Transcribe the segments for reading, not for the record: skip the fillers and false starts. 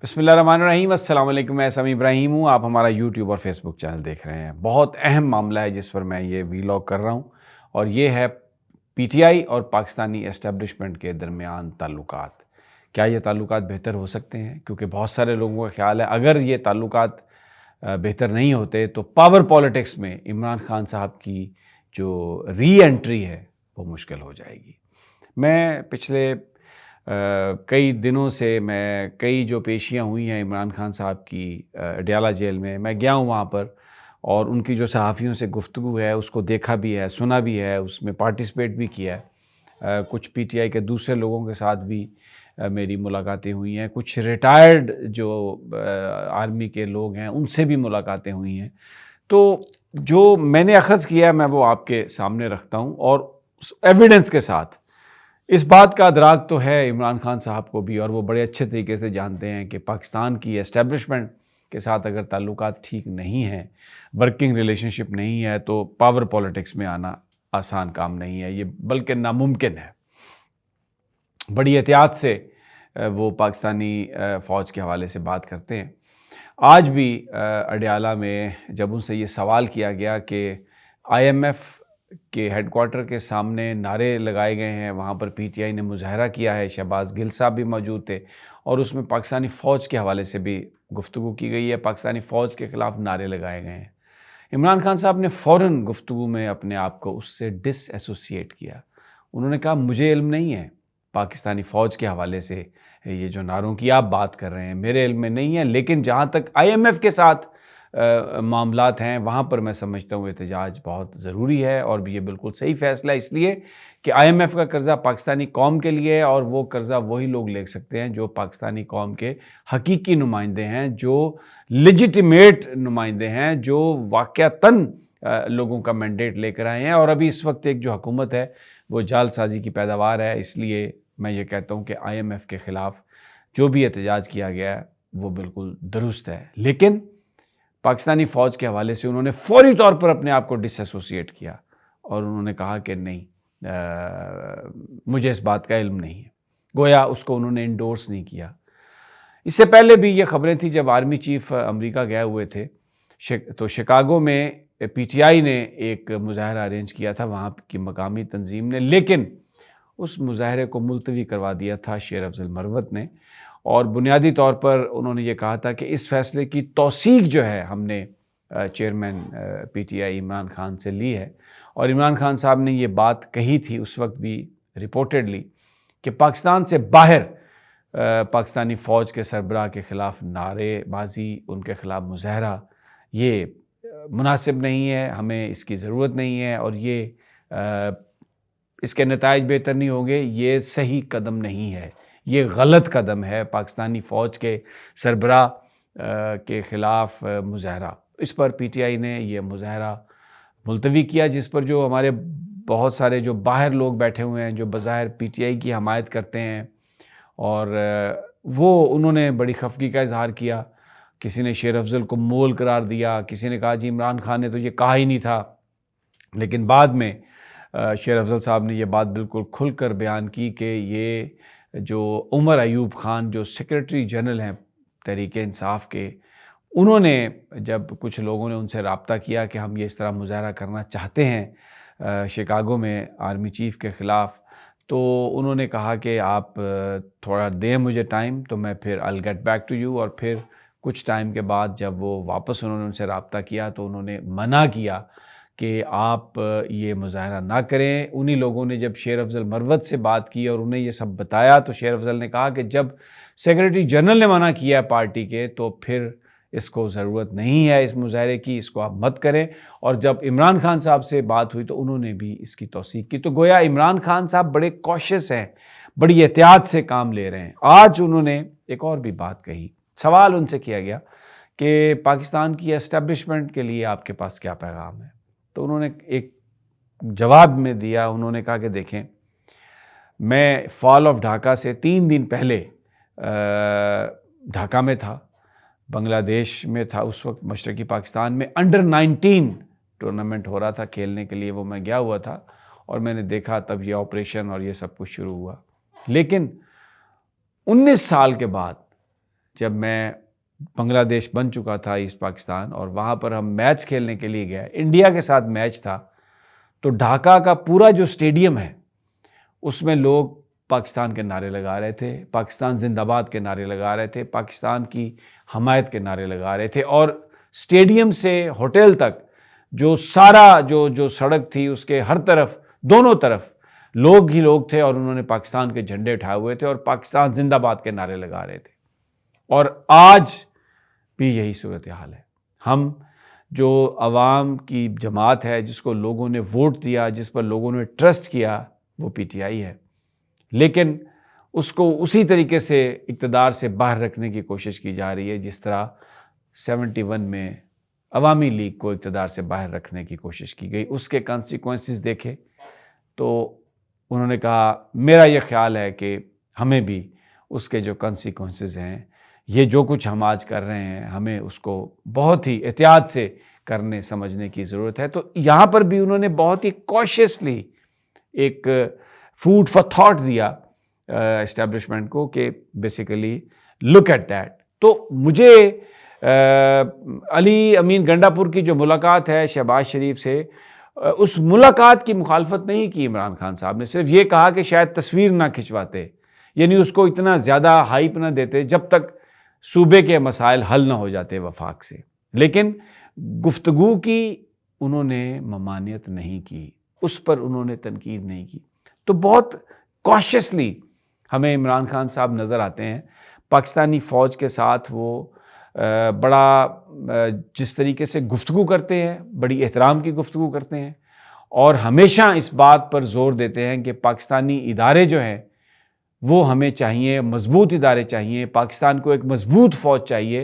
بسم اللہ الرحمن الرحیم۔ السلام علیکم، میں سمیع ابراہیم ہوں۔ آپ ہمارا یوٹیوب اور فیس بک چینل دیکھ رہے ہیں۔ بہت اہم معاملہ ہے جس پر میں یہ ویلاگ کر رہا ہوں، اور یہ ہے پی ٹی آئی اور پاکستانی اسٹیبلشمنٹ کے درمیان تعلقات۔ کیا یہ تعلقات بہتر ہو سکتے ہیں؟ کیونکہ بہت سارے لوگوں کا خیال ہے اگر یہ تعلقات بہتر نہیں ہوتے تو پاور پالیٹکس میں عمران خان صاحب کی جو ری انٹری ہے وہ مشکل ہو جائے گی۔ میں پچھلے کئی دنوں سے کئی جو پیشیاں ہوئی ہیں عمران خان صاحب کی اڈیالہ جیل میں گیا ہوں وہاں پر، اور ان کی جو صحافیوں سے گفتگو ہے اس کو دیکھا بھی ہے، سنا بھی ہے، اس میں پارٹیسپیٹ بھی کیا ہے۔ کچھ پی ٹی آئی کے دوسرے لوگوں کے ساتھ بھی میری ملاقاتیں ہوئی ہیں، کچھ ریٹائرڈ جو آرمی کے لوگ ہیں ان سے بھی ملاقاتیں ہوئی ہیں۔ تو جو میں نے اخذ کیا میں وہ آپ کے سامنے رکھتا ہوں، اور ایویڈنس کے ساتھ۔ اس بات کا ادراک تو ہے عمران خان صاحب کو بھی، اور وہ بڑے اچھے طریقے سے جانتے ہیں کہ پاکستان کی اسٹیبلشمنٹ کے ساتھ اگر تعلقات ٹھیک نہیں ہیں، ورکنگ ریلیشن شپ نہیں ہے، تو پاور پالیٹکس میں آنا آسان کام نہیں ہے، یہ بلکہ ناممکن ہے۔ بڑی احتیاط سے وہ پاکستانی فوج کے حوالے سے بات کرتے ہیں۔ آج بھی اڈیالہ میں جب ان سے یہ سوال کیا گیا کہ آئی ایم ایف کے ہیڈ کوارٹر کے سامنے نعرے لگائے گئے ہیں، وہاں پر پی ٹی آئی نے مظاہرہ کیا ہے، شہباز گل صاحب بھی موجود تھے، اور اس میں پاکستانی فوج کے حوالے سے بھی گفتگو کی گئی ہے، پاکستانی فوج کے خلاف نعرے لگائے گئے ہیں۔ عمران خان صاحب نے فوراً گفتگو میں اپنے آپ کو اس سے ڈس ایسوسیٹ کیا۔ انہوں نے کہا مجھے علم نہیں ہے پاکستانی فوج کے حوالے سے، یہ جو نعروں کی آپ بات کر رہے ہیں میرے علم میں نہیں ہے، لیکن جہاں تک آئی ایم ایف کے ساتھ معاملات ہیں وہاں پر میں سمجھتا ہوں احتجاج بہت ضروری ہے، اور یہ بالکل صحیح فیصلہ ہے، اس لیے کہ آئی ایم ایف کا قرضہ پاکستانی قوم کے لیے ہے، اور وہ قرضہ وہی لوگ لے سکتے ہیں جو پاکستانی قوم کے حقیقی نمائندے ہیں، جو لیجیٹیمیٹ نمائندے ہیں، جو واقعتاً لوگوں کا مینڈیٹ لے کر آئے ہیں۔ اور ابھی اس وقت ایک جو حکومت ہے وہ جعل سازی کی پیداوار ہے، اس لیے میں یہ کہتا ہوں کہ آئی ایم ایف کے خلاف جو بھی احتجاج کیا گیا ہے وہ بالکل درست ہے، لیکن پاکستانی فوج کے حوالے سے انہوں نے فوری طور پر اپنے آپ کو ڈس ایسوسیٹ کیا، اور انہوں نے کہا کہ نہیں، مجھے اس بات کا علم نہیں ہے، گویا اس کو انہوں نے انڈورس نہیں کیا۔ اس سے پہلے بھی یہ خبریں تھیں جب آرمی چیف امریکہ گئے ہوئے تھے تو شکاگو میں پی ٹی آئی نے ایک مظاہرہ ارینج کیا تھا وہاں کی مقامی تنظیم نے، لیکن اس مظاہرے کو ملتوی کروا دیا تھا شیر افضل مروت نے، اور بنیادی طور پر انہوں نے یہ کہا تھا کہ اس فیصلے کی توثیق جو ہے ہم نے chairman P T I Imran Khan سے لی ہے، اور عمران خان صاحب نے یہ بات کہی تھی اس وقت بھی ریپورٹڈلی کہ پاکستان سے باہر پاکستانی فوج کے سربراہ کے خلاف نعرے بازی، ان کے خلاف مظاہرہ، یہ مناسب نہیں ہے، ہمیں اس کی ضرورت نہیں ہے، اور یہ اس کے نتائج بہتر نہیں ہوں گے، یہ صحیح قدم نہیں ہے، یہ غلط قدم ہے پاکستانی فوج کے سربراہ کے خلاف مظاہرہ۔ اس پر پی ٹی آئی نے یہ مظاہرہ ملتوی کیا، جس پر جو ہمارے بہت سارے جو باہر لوگ بیٹھے ہوئے ہیں جو بظاہر پی ٹی آئی کی حمایت کرتے ہیں، اور انہوں نے بڑی خفگی کا اظہار کیا۔ کسی نے شیر افضل کو مول قرار دیا، کسی نے کہا جی عمران خان نے تو یہ کہا ہی نہیں تھا، لیکن بعد میں شیر افضل صاحب نے یہ بات بالکل کھل کر بیان کی کہ یہ جو عمر ایوب خان جو سیکریٹری جنرل ہیں تحریک انصاف کے، انہوں نے جب کچھ لوگوں نے ان سے رابطہ کیا کہ ہم یہ اس طرح مظاہرہ کرنا چاہتے ہیں شکاگو میں آرمی چیف کے خلاف، تو انہوں نے کہا کہ آپ تھوڑا دیں مجھے ٹائم، تو میں پھر I'll get back to you، اور پھر کچھ ٹائم کے بعد جب وہ واپس انہوں نے ان سے رابطہ کیا تو انہوں نے منع کیا کہ آپ یہ مظاہرہ نہ کریں۔ انہی لوگوں نے جب شیر افضل مروت سے بات کی اور انہیں یہ سب بتایا تو شیر افضل نے کہا کہ جب سیکریٹری جنرل نے منع کیا پارٹی کے تو پھر اس کو ضرورت نہیں ہے اس مظاہرے کی، اس کو آپ مت کریں۔ اور جب عمران خان صاحب سے بات ہوئی تو انہوں نے بھی اس کی توثیق کی۔ تو گویا عمران خان صاحب بڑے کوشش ہیں، بڑی احتیاط سے کام لے رہے ہیں۔ آج انہوں نے ایک اور بھی بات کہی، سوال ان سے کیا گیا کہ پاکستان کی اسٹیبلشمنٹ کے لیے آپ کے پاس کیا پیغام ہے، تو انہوں نے ایک جواب میں دیا، انہوں نے کہا کہ دیکھیں، میں فال آف ڈھاکہ سے 3 دن پہلے ڈھاکہ میں تھا، بنگلہ دیش میں تھا، اس وقت مشرقی پاکستان میں انڈر-19 ٹورنامنٹ ہو رہا تھا کھیلنے کے لیے، وہ میں گیا ہوا تھا اور میں نے دیکھا تب یہ آپریشن اور یہ سب کچھ شروع ہوا۔ لیکن 19 سال کے بعد جب میں بنگلہ دیش بن چکا تھا ایسٹ پاکستان، اور وہاں پر ہم میچ کھیلنے کے لیے گئے، انڈیا کے ساتھ میچ تھا، تو ڈھاکہ کا پورا جو اسٹیڈیم ہے اس میں لوگ پاکستان کے نعرے لگا رہے تھے، پاکستان زندہ باد کے نعرے لگا رہے تھے، پاکستان کی حمایت کے نعرے لگا رہے تھے، اور اسٹیڈیم سے ہوٹل تک جو سارا جو سڑک تھی اس کے ہر طرف، دونوں طرف لوگ ہی لوگ تھے، اور انہوں نے پاکستان کے جھنڈے اٹھائے ہوئے تھے اور پاکستان زندہ باد کے نعرے لگا رہے تھے۔ اور آج بھی یہی صورتحال ہے۔ ہم جو عوام کی جماعت ہے، جس کو لوگوں نے ووٹ دیا، جس پر لوگوں نے ٹرسٹ کیا، وہ پی ٹی آئی ہے، لیکن اس کو اسی طریقے سے اقتدار سے باہر رکھنے کی کوشش کی جا رہی ہے جس طرح 71 میں عوامی لیگ کو اقتدار سے باہر رکھنے کی کوشش کی گئی۔ اس کے کانسیکوینسز دیکھے تو انہوں نے کہا، میرا یہ خیال ہے کہ ہمیں بھی اس کے جو کانسیکوینسز ہیں، یہ جو کچھ ہم آج کر رہے ہیں، ہمیں اس کو بہت ہی احتیاط سے کرنے سمجھنے کی ضرورت ہے۔ تو یہاں پر بھی انہوں نے بہت ہی کوشیسلی ایک فوڈ فار تھاٹ دیا اسٹیبلشمنٹ کو کہ بیسیکلی لک ایٹ دیٹ۔ تو مجھے علی امین گنڈا پور کی جو ملاقات ہے شہباز شریف سے، اس ملاقات کی مخالفت نہیں کی عمران خان صاحب نے، صرف یہ کہا کہ شاید تصویر نہ کھنچواتے، یعنی اس کو اتنا زیادہ ہائپ نہ دیتے جب تک صوبے کے مسائل حل نہ ہو جاتے وفاق سے، لیکن گفتگو کی انہوں نے ممانعت نہیں کی، اس پر انہوں نے تنقید نہیں کی۔ تو بہت کوشیسلی ہمیں عمران خان صاحب نظر آتے ہیں، پاکستانی فوج کے ساتھ وہ بڑا جس طریقے سے گفتگو کرتے ہیں، بڑی احترام کی گفتگو کرتے ہیں، اور ہمیشہ اس بات پر زور دیتے ہیں کہ پاکستانی ادارے جو ہیں وہ ہمیں چاہیے، مضبوط ادارے چاہیے، پاکستان کو ایک مضبوط فوج چاہیے،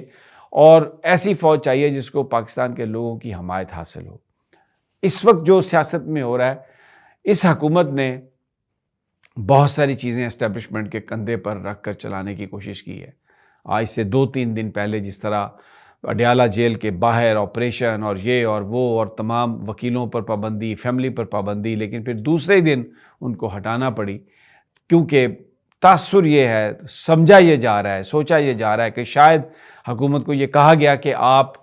اور ایسی فوج چاہیے جس کو پاکستان کے لوگوں کی حمایت حاصل ہو۔ اس وقت جو سیاست میں ہو رہا ہے، اس حکومت نے بہت ساری چیزیں اسٹیبلشمنٹ کے کندھے پر رکھ کر چلانے کی کوشش کی ہے۔ آج سے 2-3 دن پہلے جس طرح اڈیالہ جیل کے باہر آپریشن اور یہ اور وہ، اور تمام وکیلوں پر پابندی، فیملی پر پابندی، لیکن پھر دوسرے دن ان کو ہٹانا پڑی، کیونکہ تاثر یہ ہے، سمجھا یہ جا رہا ہے، سوچا یہ جا رہا ہے کہ شاید حکومت کو یہ کہا گیا کہ آپ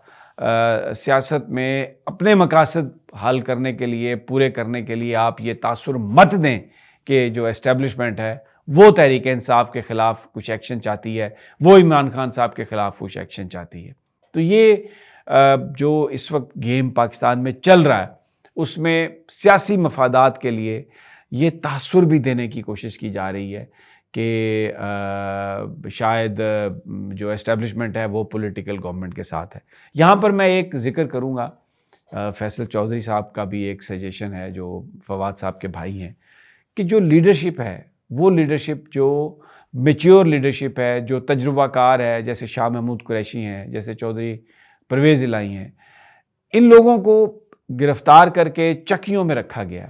سیاست میں اپنے مقاصد حل کرنے کے لیے، پورے کرنے کے لیے آپ یہ تاثر مت دیں کہ جو اسٹیبلشمنٹ ہے وہ تحریک انصاف کے خلاف کچھ ایکشن چاہتی ہے، وہ عمران خان صاحب کے خلاف کچھ ایکشن چاہتی ہے۔ تو یہ جو اس وقت گیم پاکستان میں چل رہا ہے، اس میں سیاسی مفادات کے لیے یہ تاثر بھی دینے کی کوشش کی جا رہی ہے کہ شاید جو اسٹیبلشمنٹ ہے وہ پولیٹیکل گورنمنٹ کے ساتھ ہے۔ یہاں پر میں ایک ذکر کروں گا، فیصل چودھری صاحب کا بھی ایک سجیشن ہے، جو فواد صاحب کے بھائی ہیں، کہ جو لیڈرشپ ہے، وہ لیڈرشپ جو میچیور لیڈرشپ ہے، جو تجربہ کار ہے، جیسے شاہ محمود قریشی ہیں، جیسے چودھری پرویز الہی ہیں، ان لوگوں کو گرفتار کر کے چکیوں میں رکھا گیا،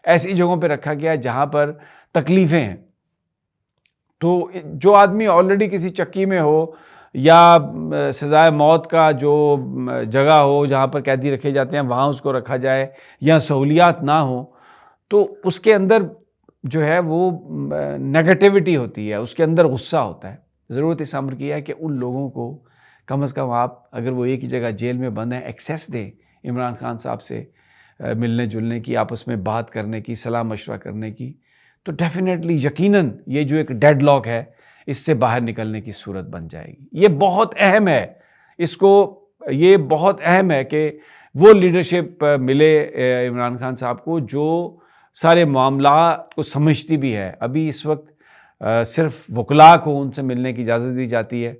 ایسی جگہوں پہ رکھا گیا جہاں پر تکلیفیں ہیں۔ تو جو آدمی آلریڈی کسی چکی میں ہو، یا سزائے موت کا جو جگہ ہو جہاں پر قیدی رکھے جاتے ہیں وہاں اس کو رکھا جائے، یا سہولیات نہ ہوں، تو اس کے اندر جو ہے وہ نیگیٹیوٹی ہوتی ہے، اس کے اندر غصہ ہوتا ہے۔ ضرورت اس امر کی ہے کہ ان لوگوں کو کم از کم آپ، اگر وہ ایک ہی جگہ جیل میں بند ہیں، ایکسیس دیں عمران خان صاحب سے ملنے جلنے کی، آپس میں بات کرنے کی، صلاح مشورہ کرنے کی، تو ڈیفینیٹلی یقیناً یہ جو ایک ڈیڈ لاک ہے اس سے باہر نکلنے کی صورت بن جائے گی۔ یہ بہت اہم ہے، یہ بہت اہم ہے کہ وہ لیڈرشپ ملے عمران خان صاحب کو جو سارے معاملات کو سمجھتی بھی ہے۔ ابھی اس وقت صرف وکلاء کو ان سے ملنے کی اجازت دی جاتی ہے،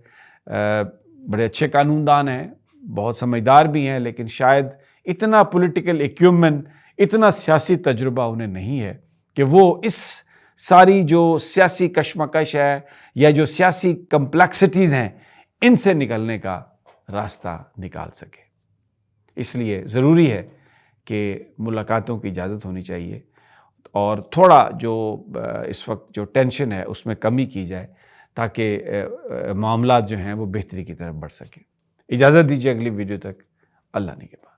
بڑے اچھے قانون دان ہیں، بہت سمجھدار بھی ہیں، لیکن شاید اتنا پولیٹیکل ایکیومن، اتنا سیاسی تجربہ انہیں نہیں ہے کہ وہ اس ساری جو سیاسی کشمکش ہے یا جو سیاسی کمپلیکسٹیز ہیں ان سے نکلنے کا راستہ نکال سکے۔ اس لیے ضروری ہے کہ ملاقاتوں کی اجازت ہونی چاہیے، اور تھوڑا جو اس وقت جو ٹینشن ہے اس میں کمی کی جائے تاکہ معاملات جو ہیں وہ بہتری کی طرف بڑھ سکیں۔ اجازت دیجیے اگلی ویڈیو تک، اللہ نگہبان۔